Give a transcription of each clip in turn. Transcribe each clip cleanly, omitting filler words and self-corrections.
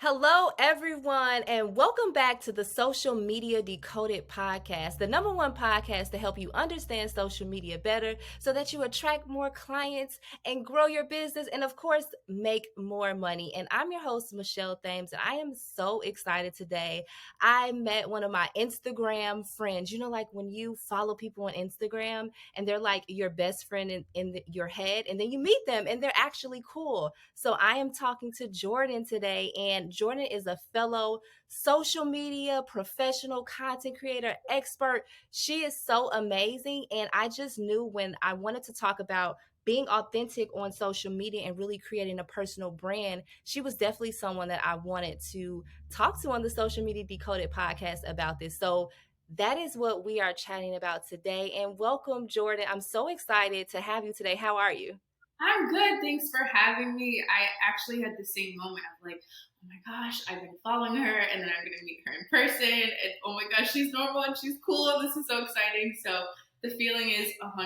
Hello, everyone, and welcome back to the Social Media Decoded podcast, the number one podcast to help you understand social media better so that you attract more clients and grow your business and, of course, make more money. And I'm your host, Michelle Thames, and I am so excited today. I met one of my Instagram friends. You know, like when you follow people on Instagram and they're like your best friend in your head, and then you meet them and they're actually cool. So I am talking to Jourdan today, and Jourdan is a fellow social media professional, content creator, expert. She is so amazing, and I just knew when I wanted to talk about being authentic on social media and really creating a personal brand, she was definitely someone that I wanted to talk to on the Social Media Decoded podcast about this. So that is what we are chatting about today. And welcome, Jourdan. I'm so excited to have you today. How are you? I'm good. Thanks for having me. I actually had the same moment of like, oh my gosh, I've been following her and then I'm going to meet her in person. And oh my gosh, she's normal and she's cool. This is so exciting. So the feeling is 100%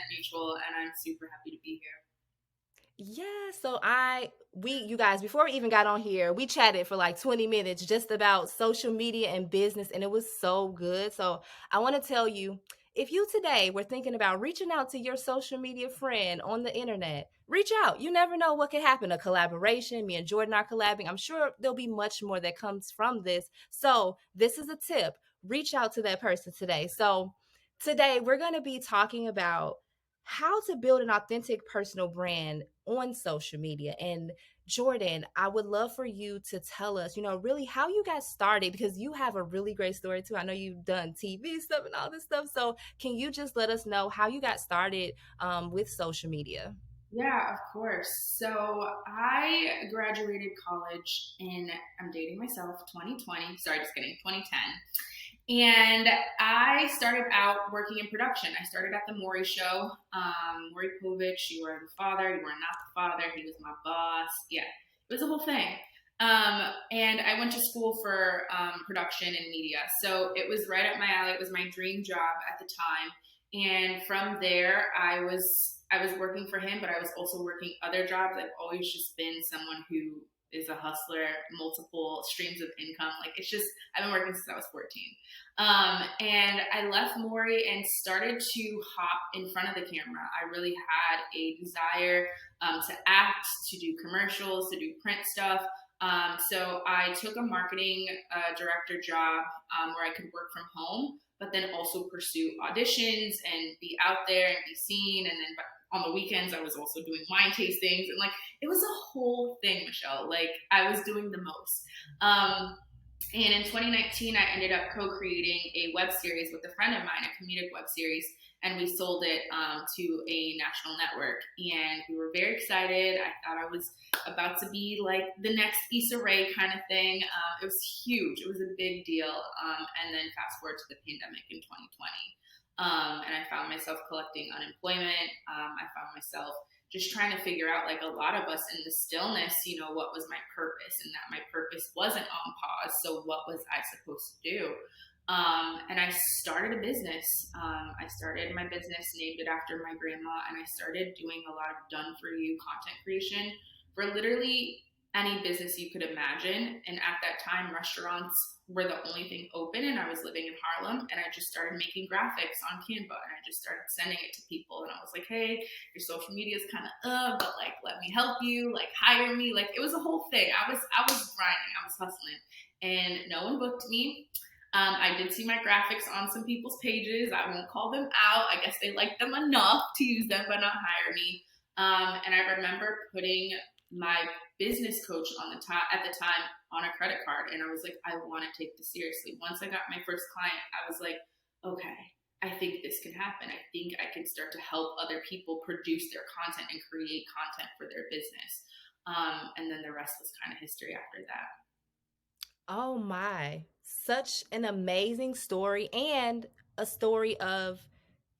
mutual and I'm super happy to be here. Yeah, so you guys, before we even got on here, we chatted for like 20 minutes just about social media and business, and it was so good. So I want to tell you, if you today were thinking about reaching out to your social media friend on the internet, reach out. You never know what could happen. A collaboration, me and Jourdan are collabing. I'm sure there'll be much more that comes from this. So this is a tip. Reach out to that person today. So today we're going to be talking about how to build an authentic personal brand on social media. And Jourdan, I would love for you to tell us, really how you got started because you have a really great story too. I know you've done TV stuff and all this stuff. So can you just let us know how you got started with social media? Yeah, of course. So I graduated college in, I'm dating myself, 2020. Sorry, just kidding, 2010. And I started out working in production. I started at the Maury show. Maury Povich, you are the father, you are not the father. He was my boss. Yeah, it was a whole thing. And I went to school for production and media. So it was right up my alley. It was my dream job at the time. And from there, I was working for him, but I was also working other jobs. I've always just been someone who is a hustler, multiple streams of income. Like it's just I've been working since I was 14. And I left Maury and started to hop in front of the camera. I really had a desire to act, to do commercials, to do print stuff. So I took a marketing director job where I could work from home, but then also pursue auditions and be out there and be seen. And then on the weekends, I was also doing wine tastings. And like, it was a whole thing, Michelle. Like, I was doing the most. And in 2019, I ended up co-creating a web series with a friend of mine, a comedic web series, and we sold it to a national network. And we were very excited. I thought I was about to be like the next Issa Rae kind of thing. It was huge. It was a big deal. And then fast forward to the pandemic in 2020. And I found myself collecting unemployment. I found myself just trying to figure out, like a lot of us in the stillness, what was my purpose, and that my purpose wasn't on pause. So what was I supposed to do? And I started a business. I started my business, named it after my grandma, and I started doing a lot of done for you content creation for literally any business you could imagine. And at that time, restaurants were the only thing open, and I was living in Harlem, and I just started making graphics on Canva, and I just started sending it to people. And I was like, hey, your social media is kind of but like, let me help you, like hire me. Like it was a whole thing. I was grinding, I was hustling, and no one booked me. I did see my graphics on some people's pages. I won't call them out. I guess they liked them enough to use them, but not hire me. And I remember putting my business coach at the time on a credit card, and I was like, I want to take this seriously. Once I got my first client, I was like, okay, I think this can happen. I think I can start to help other people produce their content and create content for their business. And then the rest was kind of history after that. Oh my, such an amazing story, and a story of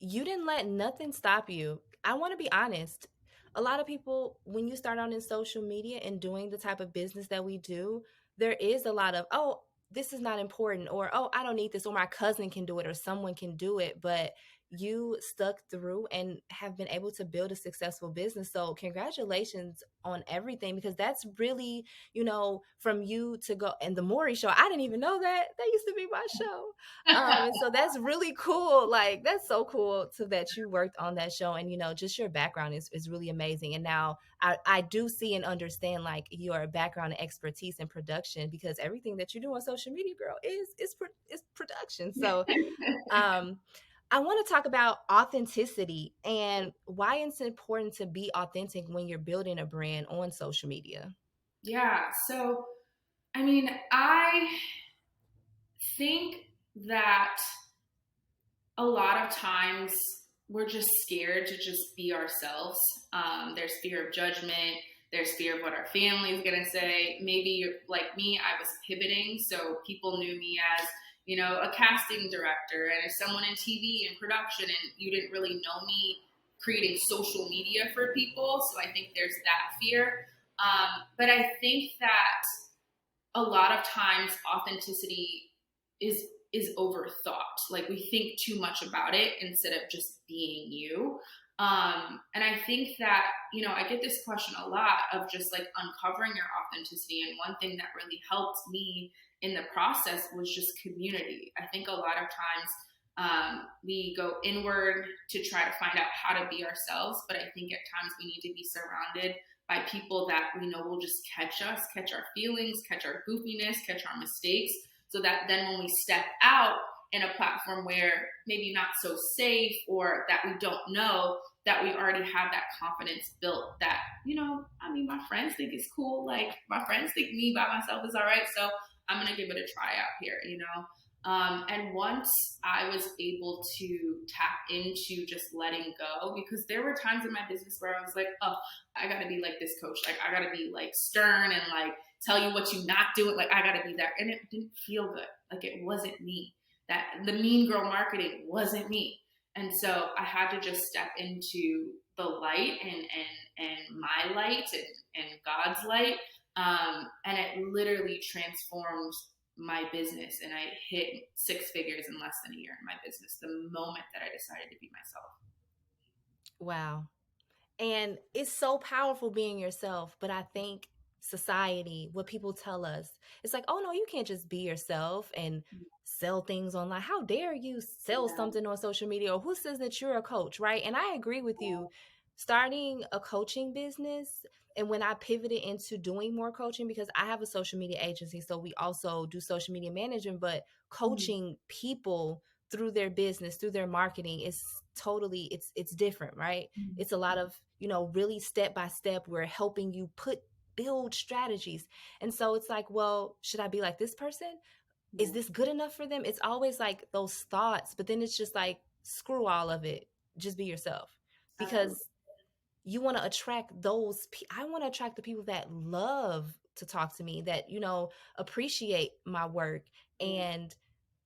you didn't let nothing stop you. I want to be honest. A lot of people, when you start out in social media and doing the type of business that we do, there is a lot of, oh, this is not important, or oh, I don't need this, or my cousin can do it, or someone can do it. But you stuck through and have been able to build a successful business. So congratulations on everything, because that's really, from you to go. And the Maury show, I didn't even know that used to be my show. And so that's really cool. Like, that's so cool to that you worked on that show. And just your background is really amazing. And now I do see and understand like your background and expertise in production, because everything that you do on social media, girl, is production. So um I want to talk about authenticity and why it's important to be authentic when you're building a brand on social media. Yeah. So, I mean, I think that a lot of times we're just scared to just be ourselves. There's fear of judgment. There's fear of what our family is going to say. Maybe like me, I was pivoting. So people knew me as, a casting director and as someone in TV and production, and you didn't really know me creating social media for people. So I think there's that fear. But I think that a lot of times authenticity is overthought. Like we think too much about it instead of just being you. And I think that, I get this question a lot of just like uncovering your authenticity. And one thing that really helped me in the process was just community. I think a lot of times we go inward to try to find out how to be ourselves, but I think at times we need to be surrounded by people that we know will just catch us, catch our feelings, catch our goofiness, catch our mistakes, so that then when we step out in a platform where maybe not so safe or that we don't know, that we already have that confidence built that, my friends think it's cool. Like my friends think me by myself is all right. So I'm going to give it a try out here. And once I was able to tap into just letting go, because there were times in my business where I was like, oh, I got to be like this coach. Like I got to be like stern and like tell you what you not doing. Like I got to be there. And it didn't feel good. Like it wasn't me. That the mean girl marketing wasn't me. And so I had to just step into the light and my light and God's light. And it literally transformed my business, and I hit six figures in less than a year in my business the moment that I decided to be myself. Wow. And it's so powerful being yourself. But I think society, what people tell us, it's like, oh no, you can't just be yourself and sell things online. How dare you sell Yeah. something on social media? Or who says that you're a coach, right? And I agree with you. Starting a coaching business, and when I pivoted into doing more coaching, because I have a social media agency, so we also do social media management, but Mm-hmm. coaching people through their business, through their marketing is totally, it's different, right? It's a lot of, really step by step. We're helping you build strategies. And so it's like, well, should I be like this person? Is Yeah. this good enough for them? It's always like those thoughts, but then it's just like, screw all of it. Just be yourself. Absolutely. Because you want to attract I want to attract the people that love to talk to me, that, appreciate my work. Yeah. And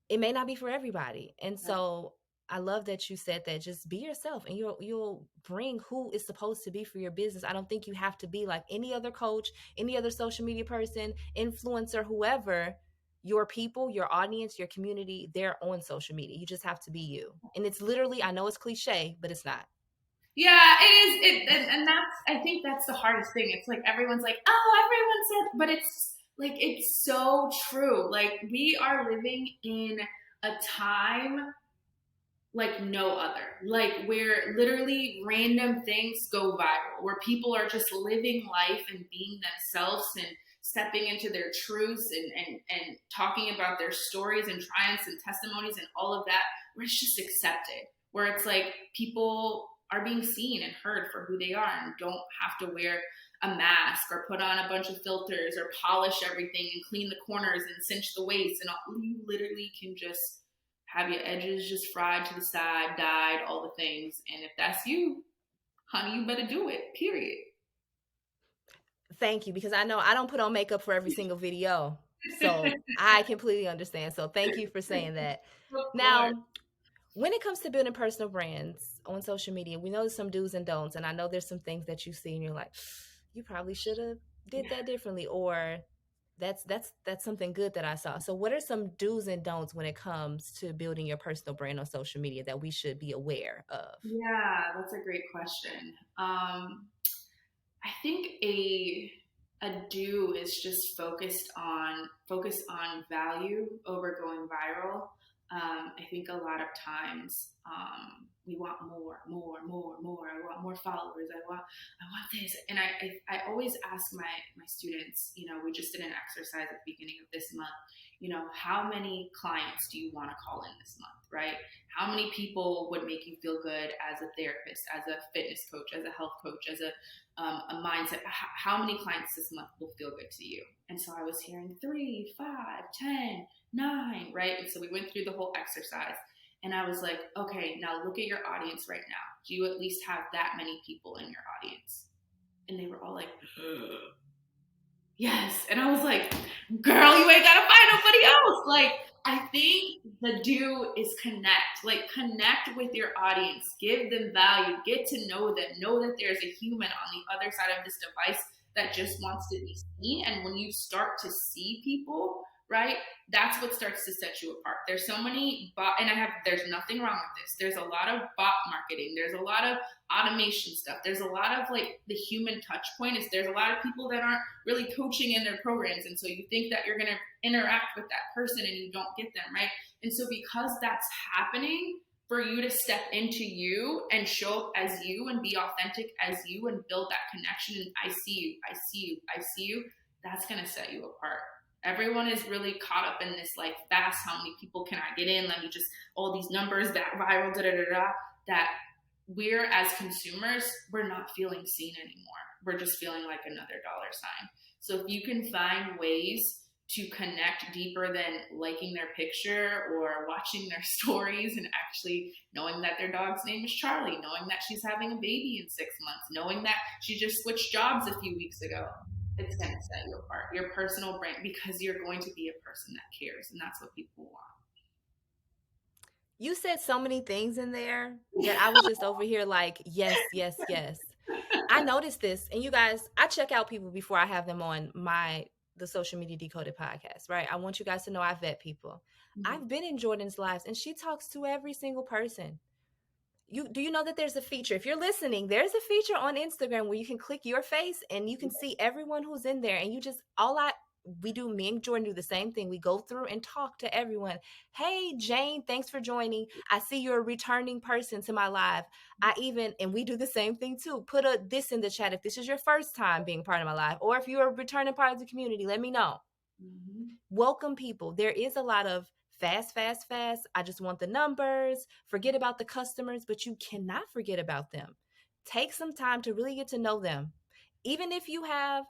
it may not be for everybody. And Right. so I love that you said that. Just be yourself and you'll bring who is supposed to be for your business. I don't think you have to be like any other coach, any other social media person, influencer, whoever. Your people, your audience, your community, they're on social media. You just have to be you. And it's literally, I know it's cliche, but it's not. Yeah, it is. And that's, I think that's the hardest thing. It's like everyone's like, oh, everyone said, but it's like, it's so true. Like we are living in a time like no other. Like where literally random things go viral, where people are just living life and being themselves and stepping into their truths and talking about their stories and triumphs and testimonies and all of that, where it's just accepted, where it's like people are being seen and heard for who they are and don't have to wear a mask or put on a bunch of filters or polish everything and clean the corners and cinch the waist, and all, you literally can just have your edges just fried to the side, dyed, all the things. And if that's you, honey, you better do it, period. Thank you, because I know I don't put on makeup for every single video. So I completely understand. So thank you for saying that. Of course. Now, when it comes to building personal brands on social media, we know there's some do's and don'ts, and I know there's some things that you see and you're like, you probably should have did Yeah. that differently, or That's something good that I saw. So what are some do's and don'ts when it comes to building your personal brand on social media that we should be aware of? Yeah, that's a great question. I think a do is just focus on value over going viral. I think a lot of times we want more. I want more followers. I want this, and I always ask my students. You know, we just did an exercise at the beginning of this month. You know, how many clients do you want to call in this month, right? How many people would make you feel good as a therapist, as a fitness coach, as a health coach, as a mindset? How many clients this month will feel good to you? And so I was hearing 3, 5, 10, 9, right? And so we went through the whole exercise. And I was like, okay, now look at your audience right now. Do you at least have that many people in your audience? And they were all like, yes. And I was like, girl, you ain't gotta find nobody else. Like, I think the do is connect. Like, connect with your audience, give them value, get to know that there's a human on the other side of this device that just wants to be seen. And when you start to see people, right, that's what starts to set you apart. There's so many there's nothing wrong with this. There's a lot of bot marketing. There's a lot of automation stuff. There's a lot of like the human touch point is there's a lot of people that aren't really coaching in their programs. And so you think that you're going to interact with that person and you don't get them, right? And so because that's happening, for you to step into you and show up as you and be authentic as you and build that connection and I see you, that's going to set you apart. Everyone is really caught up in this like fast, how many people can I get in? Let me just, all these numbers, that viral, that we're as consumers, we're not feeling seen anymore. We're just feeling like another dollar sign. So if you can find ways to connect deeper than liking their picture or watching their stories and actually knowing that their dog's name is Charlie, knowing that she's having a baby in 6 months, knowing that she just switched jobs a few weeks ago, it's going to set you apart. Your personal brand, because you're going to be a person that cares, and that's what people want. You said so many things in there that I was just over here like, yes, yes, yes. I noticed this, and you guys, I check out people before I have them on the Social Media Decoded podcast, right? I want you guys to know I vet people. Mm-hmm. I've been in Jordan's lives, and she talks to every single person. Do you know that there's a feature? If you're listening, there's a feature on Instagram where you can click your face and you can see everyone who's in there, and you just me and Jordan do the same thing. We go through and talk to everyone. Hey, Jane, thanks for joining. I see you're a returning person to my live. And we do the same thing too. Put this in the chat if this is your first time being part of my live, or if you're a returning part of the community, let me know. Mm-hmm. Welcome people. There is a lot of fast. I just want the numbers. Forget about the customers, but you cannot forget about them. Take some time to really get to know them. Even if you have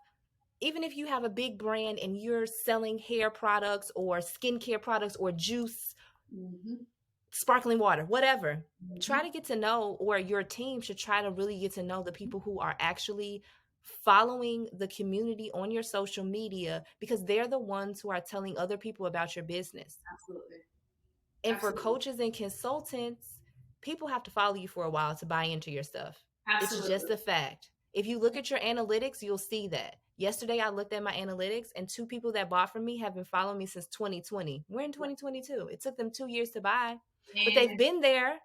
a big brand and you're selling hair products or skincare products or juice, mm-hmm. sparkling water, whatever, mm-hmm. try to get to know, or your team should try to really get to know the people who are actually following the community on your social media, because they're the ones who are telling other people about your business. Absolutely. And for coaches and consultants, people have to follow you for a while to buy into your stuff. Absolutely. It's just a fact. If you look at your analytics, you'll see that. Yesterday, I looked at my analytics, and 2 people that bought from me have been following me since 2020. We're in 2022. It took them 2 years to buy, but they've been there.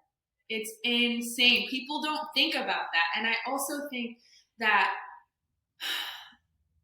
It's insane. People don't think about that. And I also think that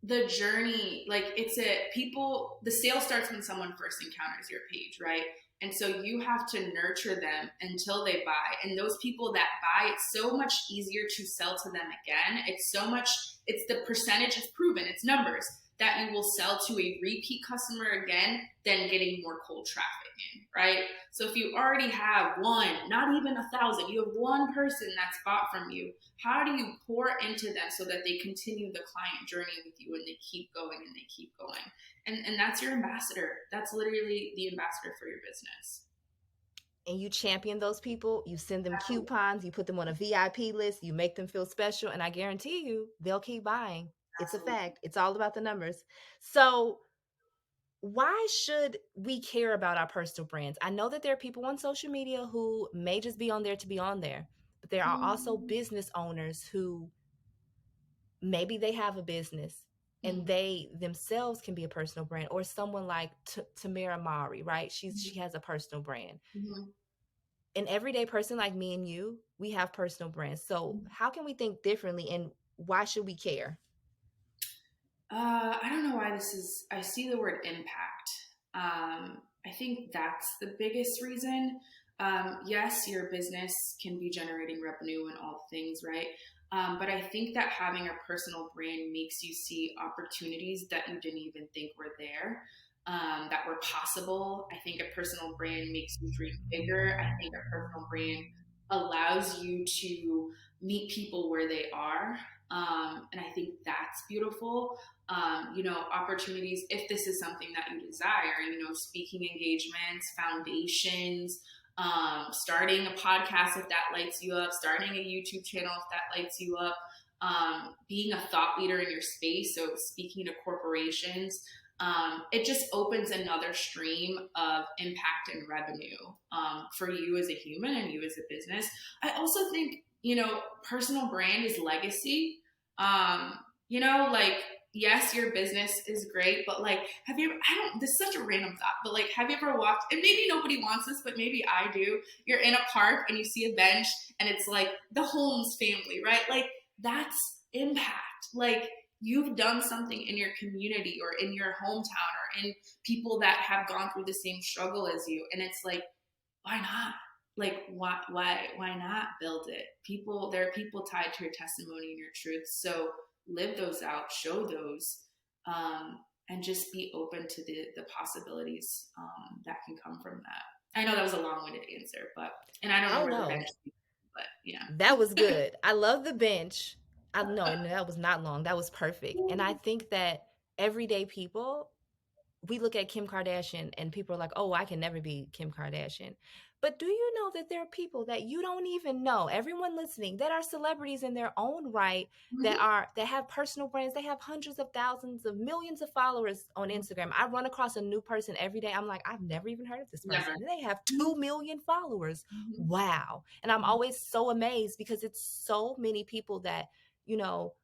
the journey, like the sale starts when someone first encounters your page, right? And so you have to nurture them until they buy. And those people that buy, it's so much easier to sell to them again. It's the percentage is proven, it's numbers, that you will sell to a repeat customer again than getting more cold traffic in, right? So if you already have one, not even 1,000, you have one person that's bought from you, how do you pour into them so that they continue the client journey with you and they keep going and they keep going? And that's your ambassador. That's literally the ambassador for your business. And you champion those people, you send them coupons, you put them on a VIP list, you make them feel special, and I guarantee you they'll keep buying. It's a fact. It's all about the numbers. So why should we care about our personal brands? I know that there are people on social media who may just be on there to be on there, but there are also business owners who maybe they have a business and they themselves can be a personal brand, or someone like Tamara Mari, right? She has a personal brand. Mm-hmm. An everyday person like me and you, we have personal brands. So how can we think differently, and why should we care? I don't know why this is. I see the word impact. I think that's the biggest reason. Yes, your business can be generating revenue and all things, right? But I think that having a personal brand makes you see opportunities that you didn't even think were there, that were possible. I think a personal brand makes you dream bigger. I think a personal brand allows you to meet people where they are. And I think that's beautiful. Opportunities, if this is something that you desire, speaking engagements, foundations, starting a podcast if that lights you up, starting a YouTube channel if that lights you up, being a thought leader in your space, so speaking to corporations. It just opens another stream of impact and revenue for you as a human and you as a business. I also think, personal brand is legacy. Like, yes, your business is great, but like, have you ever, this is such a random thought, but like, have you ever walked, and maybe nobody wants this, but maybe I do, you're in a park and you see a bench and it's like the Holmes family, right? Like, that's impact. Like, you've done something in your community or in your hometown or in people that have gone through the same struggle as you. And it's like, why not? Like, why not build it? There are people tied to your testimony and your truth. So live those out, show those, and just be open to the possibilities that can come from that. I know that was a long-winded answer, and I don't know Oh where the no, bench is, but yeah. that was good. I love the bench. I know, and that was not long. That was perfect. And I think that everyday people, we look at Kim Kardashian and people are like, "Oh, I can never be Kim Kardashian." But do you know that there are people that you don't even know, everyone listening, that are celebrities in their own right, Mm-hmm. that have personal brands, they have hundreds of thousands of millions of followers on Instagram. I run across a new person every day. I'm like, I've never even heard of this person. Never. And they have 2 million followers. Mm-hmm. Wow. And I'm always so amazed because it's so many people that, you know,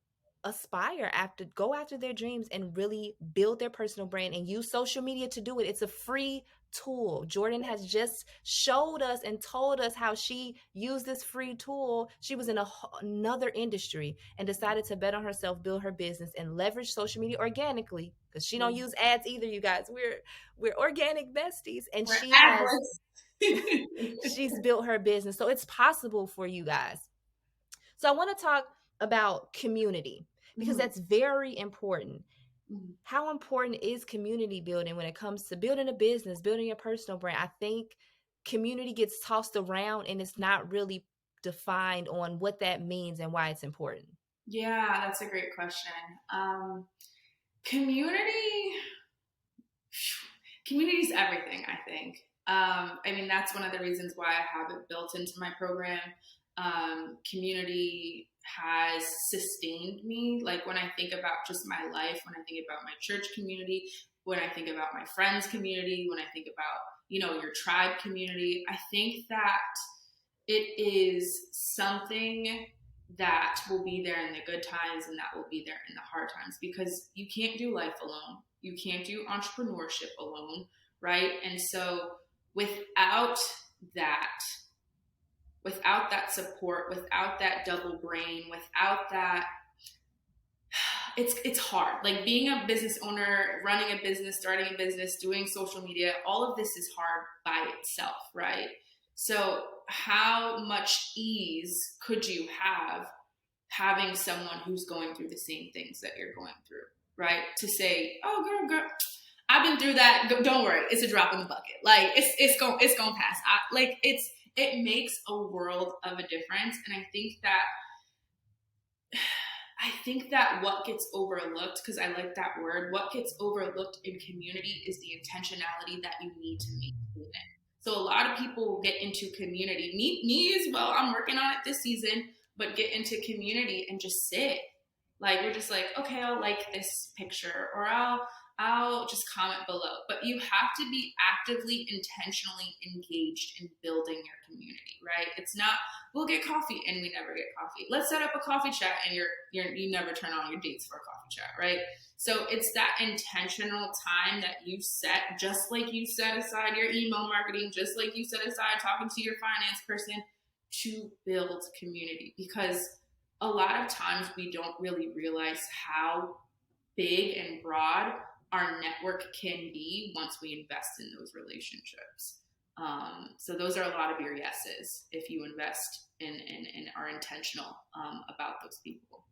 aspire after go after their dreams and really build their personal brand and use social media to do it. It's a free tool. Jourdan has just showed us and told us how she used this free tool. She was in another industry and decided to bet on herself, build her business, and leverage social media organically, because she don't use ads either, you guys. We're organic besties, and We're she has adless. she's built her business. So it's possible for you guys. So I want to talk about community because Mm-hmm. that's very important. Mm-hmm. How important is community building when it comes to building a business, building your personal brand? I think community gets tossed around and it's not really defined on what that means and why it's important. Yeah, that's a great question. Community community is everything, I think. I mean, that's one of the reasons why I have it built into my program. Community has sustained me. Like, when I think about just my life, when I think about my church community, when I think about my friends community, when I think about, your tribe community, I think that it is something that will be there in the good times and that will be there in the hard times, because you can't do life alone. You can't do entrepreneurship alone, right? And so without that, without that support, without that double brain, without that, it's hard. Like, being a business owner, running a business, starting a business, doing social media, all of this is hard by itself, right? So how much ease could you have having someone who's going through the same things that you're going through, right? To say, "Oh, girl, I've been through that. Don't worry, it's a drop in the bucket. Like, it's going to pass." It makes a world of a difference, and I think that what gets overlooked, because I like that word, what gets overlooked in community is the intentionality that you need to maintain it. So a lot of people get into community, me as well. I'm working on it this season, but get into community and just sit. Like, we're just like, okay, I'll like this picture, or I'll just comment below. But you have to be actively, intentionally engaged in building your community, right? It's not we'll get coffee and we never get coffee. Let's set up a coffee chat and you never turn on your dates for a coffee chat, right? So it's that intentional time that you set, just like you set aside your email marketing, just like you set aside talking to your finance person to build community, because a lot of times we don't really realize how big and broad our network can be once we invest in those relationships. So those are a lot of your yeses if you invest in are intentional about those people.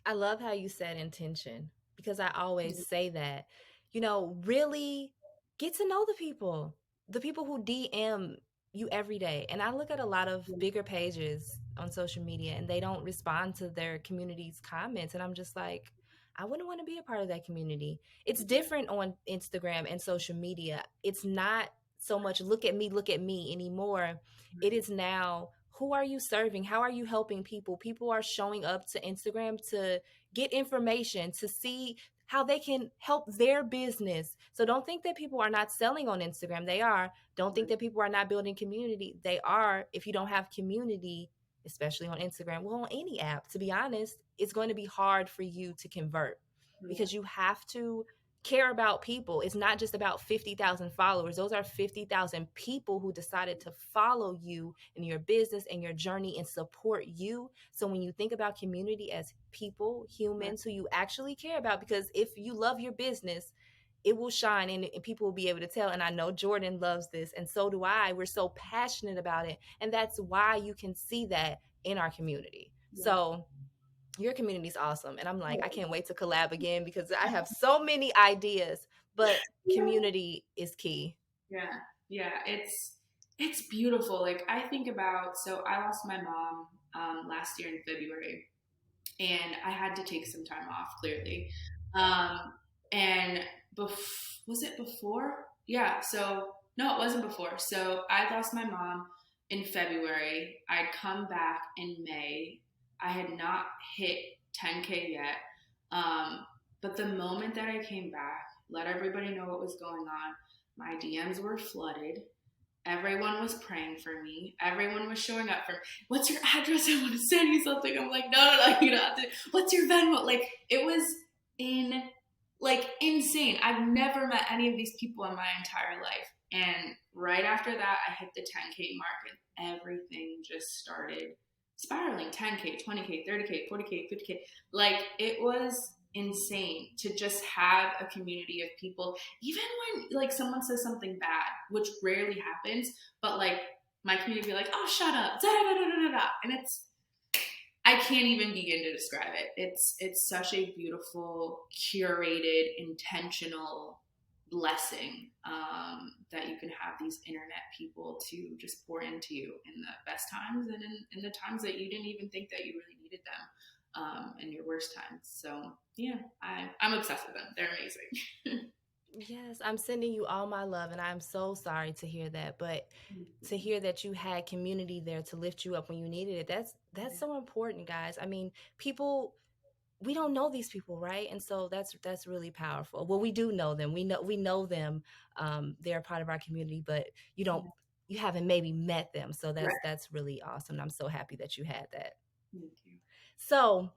I love how you said intention because I always say that, really get to know the people who DM you every day. And I look at a lot of bigger pages on social media and they don't respond to their community's comments. And I'm just like, I wouldn't want to be a part of that community. It's different on Instagram and social media. It's not so much look at me anymore. It is now, who are you serving? How are you helping people? People are showing up to Instagram to get information, to see how they can help their business. So don't think that people are not selling on Instagram. They are. Don't think that people are not building community. They are. If you don't have community, especially on Instagram, well, on any app, to be honest, it's going to be hard for you to convert because you have to care about people. It's not just about 50,000 followers. Those are 50,000 people who decided to follow you in your business and your journey and support you. So when you think about community as people, humans who you actually care about, because if you love your business, it will shine and people will be able to tell. And I know Jourdan loves this, and so do I. We're so passionate about it. And that's why you can see that in our community. So your community is awesome. And I'm like, I can't wait to collab again because I have so many ideas, but community is key. Yeah, yeah, it's beautiful. Like I think about, so I lost my mom last year in February, and I had to take some time off. Clearly, um, and was it before? Yeah. So no, it wasn't before. So I lost my mom in February. I'd come back in May. I had not hit 10K yet. But the moment that I came back, let everybody know what was going on. My DMs were flooded. Everyone was praying for me. Everyone was showing up for me. What's your address? I want to send you something. I'm like, no, you don't have to. What's your Venmo? Like, it was insane. I've never met any of these people in my entire life. And right after that, I hit the 10K mark and everything just started spiraling. 10K, 20K, 30K, 40K, 50K. Like, it was insane to just have a community of people, even when like someone says something bad, which rarely happens, but like my community be like, oh, shut up, da, da, da, da, da, da. And I can't even begin to describe it. It's such a beautiful, curated, intentional blessing, that you can have these internet people to just pour into you in the best times and in the times that you didn't even think that you really needed them, in your worst times. So yeah, I'm obsessed with them. They're amazing. Yes, I'm sending you all my love, and I'm so sorry to hear that. But to hear that you had community there to lift you up when you needed it, that's so important, guys. I mean, people, we don't know these people, right? And so that's really powerful. Well, we do know them. We know them. They're a part of our community, but you haven't maybe met them. So Right. that's really awesome. I'm so happy that you had that. Thank you. So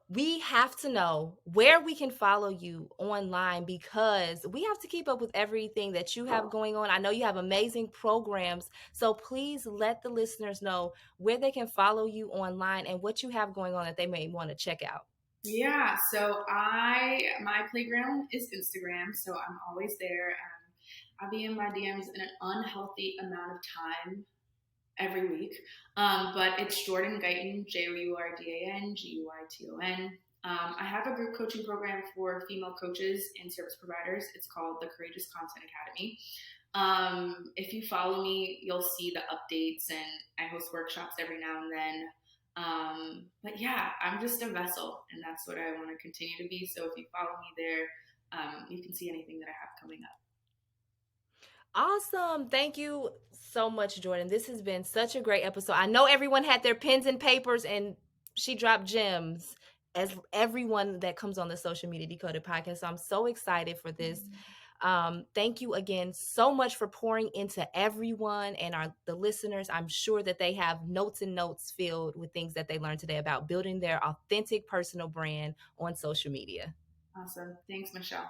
we have to know where we can follow you online because we have to keep up with everything that you have going on. I know you have amazing programs. So please let the listeners know where they can follow you online and what you have going on that they may want to check out. Yeah, so my playground is Instagram, so I'm always there. I'll be in my DMs in an unhealthy amount of time every week. But it's Jourdan Guyton, Jourdan Guyton. I have a group coaching program for female coaches and service providers. It's called the Courageous Content Academy. If you follow me, you'll see the updates, and I host workshops every now and then. But yeah, I'm just a vessel, and that's what I want to continue to be. So if you follow me there, you can see anything that I have coming up. Awesome. Thank you so much, Jourdan. This has been such a great episode. I know everyone had their pens and papers and she dropped gems. as everyone that comes on the Social Media Decoded podcast. So I'm so excited for this. Thank you again so much for pouring into everyone and the listeners. I'm sure that they have notes and notes filled with things that they learned today about building their authentic personal brand on social media. Awesome. Thanks, Michelle.